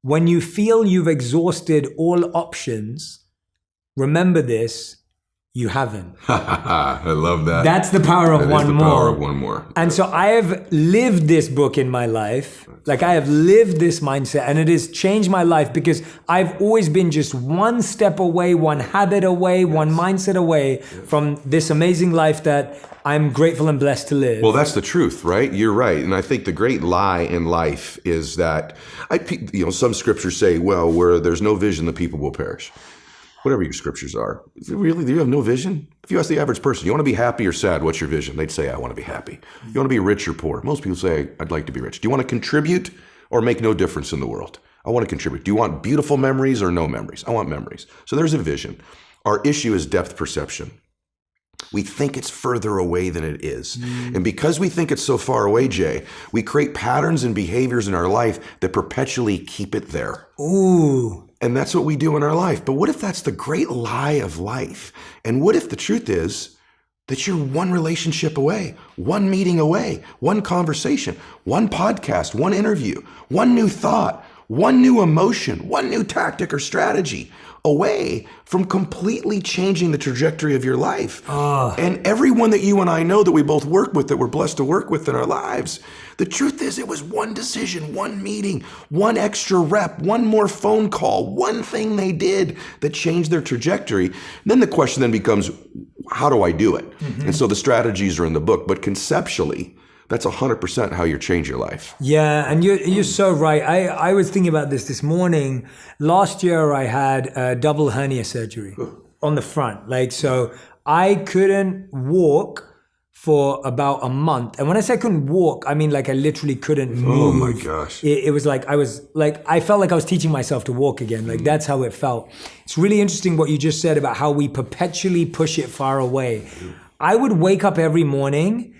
when you feel you've exhausted all options, remember this, you haven't. I love that. That's the power of one more. Power of one more. And so I have lived this book in my life. Like I have lived this mindset, and it has changed my life because I've always been just one step away, one habit away, one mindset away from this amazing life that I'm grateful and blessed to live. Well, that's the truth, right? You're right. And I think the great lie in life is that, some scriptures say, well, where there's no vision, the people will perish. Whatever your scriptures are. Really, do you have no vision? If you ask the average person, you want to be happy or sad? What's your vision? They'd say, I want to be happy. You want to be rich or poor? Most people say, I'd like to be rich. Do you want to contribute or make no difference in the world? I want to contribute. Do you want beautiful memories or no memories? I want memories. So there's a vision. Our issue is depth perception. We think it's further away than it is. And because we think it's so far away, Jay, we create patterns and behaviors in our life that perpetually keep it there. Ooh. And that's what we do in our life. But what if that's the great lie of life? And what if the truth is that you're one relationship away, one meeting away, one conversation, one podcast, one interview, one new thought, one new emotion, one new tactic or strategy away from completely changing the trajectory of your life. And everyone that you and I know that we both work with, that we're blessed to work with in our lives, the truth is it was one decision, one meeting, one extra rep, one more phone call, one thing they did that changed their trajectory. And then the question then becomes, how do I do it? And so the strategies are in the book, but conceptually, that's 100% how you change your life. Yeah, and you're so right. I was thinking about this morning. Last year, I had a double hernia surgery on the front. So I couldn't walk for about a month. And when I say I couldn't walk, I mean I literally couldn't move. Oh my gosh. It was I felt like I was teaching myself to walk again. That's how it felt. It's really interesting what you just said about how we perpetually push it far away. I would wake up every morning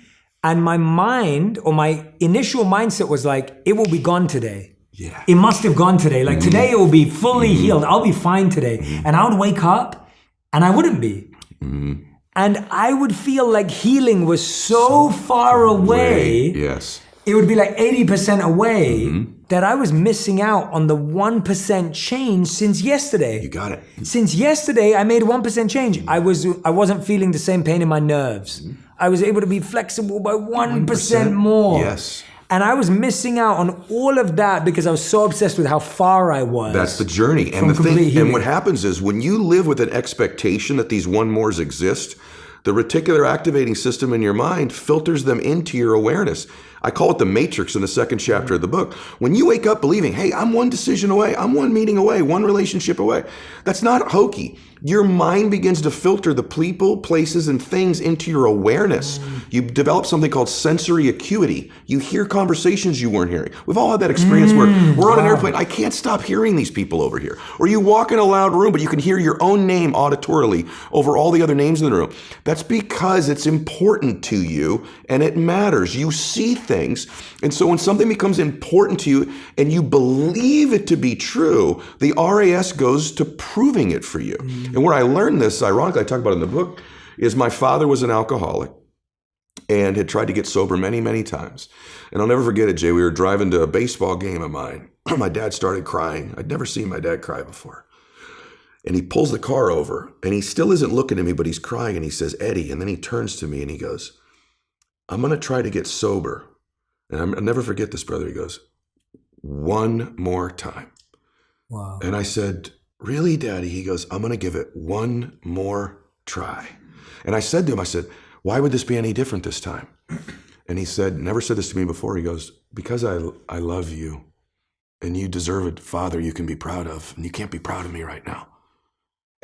and my mind or my initial mindset was it will be gone today. Yeah. It must have gone today. Today it will be fully healed. I'll be fine today. And I would wake up and I wouldn't be. And I would feel like healing was so far away. Yes. It would be 80% away that I was missing out on the 1% change since yesterday. You got it. Since yesterday, I made 1% change. I wasn't feeling the same pain in my nerves. I was able to be flexible by 1% more. Yes. And I was missing out on all of that because I was so obsessed with how far I was. That's the journey. And and what happens is when you live with an expectation that these one mores exist, the reticular activating system in your mind filters them into your awareness. I call it the matrix in the second chapter of the book. When you wake up believing, hey, I'm one decision away, I'm one meeting away, one relationship away, that's not hokey. Your mind begins to filter the people, places, and things into your awareness. You develop something called sensory acuity. You hear conversations you weren't hearing. We've all had that experience where we're on an airplane. I can't stop hearing these people over here. Or you walk in a loud room, but you can hear your own name auditorily over all the other names in the room. That's because it's important to you and it matters. You see things. And so when something becomes important to you and you believe it to be true, the RAS goes to proving it for you. And where I learned this, ironically, I talk about it in the book, is my father was an alcoholic and had tried to get sober many, many times. And I'll never forget it, Jay. We were driving to a baseball game of mine. My dad started crying. I'd never seen my dad cry before. And he pulls the car over and he still isn't looking at me, but he's crying. And he says, Eddie. And then he turns to me and he goes, I'm going to try to get sober. And I'll never forget this, brother. He goes, one more time. Wow. And I said, really, Daddy? He goes, I'm going to give it one more try. And I said to him, I said, why would this be any different this time? And he said, never said this to me before. He goes, because I love you and you deserve a father you can be proud of. And you can't be proud of me right now.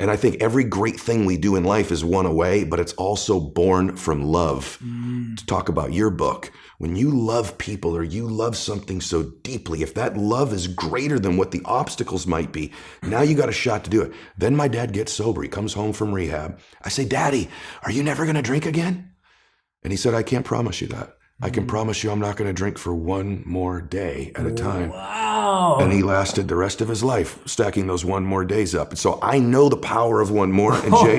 And I think every great thing we do in life is one away, but it's also born from love. To talk about your book, when you love people or you love something so deeply, if that love is greater than what the obstacles might be, now you got a shot to do it. Then my dad gets sober. He comes home from rehab. I say, Daddy, are you never going to drink again? And he said, I can't promise you that. I can promise you I'm not going to drink for one more day at a time. Wow. And he lasted the rest of his life stacking those one more days up. And so I know the power of one more. And Jay,